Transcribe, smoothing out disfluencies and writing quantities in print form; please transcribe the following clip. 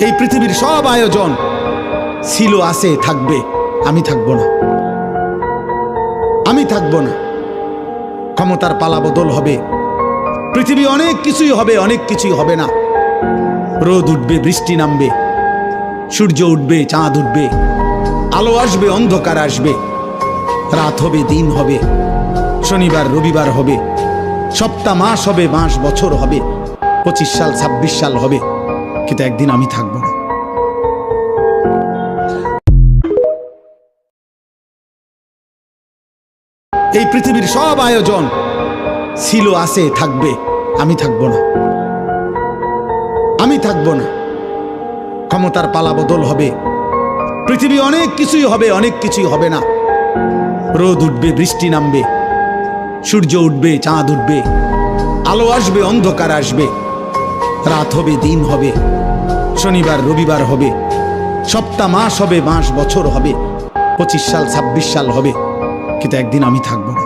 এই পৃথিবীর সব আয়োজন ছিল, আছে, থাকবে, আমি থাকবো না। আমি থাকবো না। ক্ষমতার পালা বদল হবে, পৃথিবী অনেক কিছুই হবে, অনেক কিছুই হবে না। রোদ উঠবে, বৃষ্টি নামবে, সূর্য উঠবে, চাঁদ উঠবে, আলো আসবে, অন্ধকার আসবে, রাত হবে, দিন হবে, শনিবার রবিবার হবে, সপ্তাহ মাস হবে, মাস বছর হবে, 25 সাল 26 সাল হবে, কিন্তু একদিন আমি থাকবো না। এই পৃথিবীর সব আয়োজন ছিল, আছে, থাকবে, আমি থাকবো না। আমি থাকবো না। ক্ষমতার পালা বদল হবে, পৃথিবী অনেক কিছুই হবে, অনেক কিছুই হবে না। রোদ উঠবে, বৃষ্টি নামবে, সূর্য উঠবে, চাঁদ উঠবে, আলো আসবে, অন্ধকার আসবে, রাত হবে, দিন হবে, শনিবার রবিবার হবে, সপ্তাহ মাস হবে, মাস বছর হবে, 25 সাল 26 সাল হবে, কিন্তু একদিন আমি থাকবো না।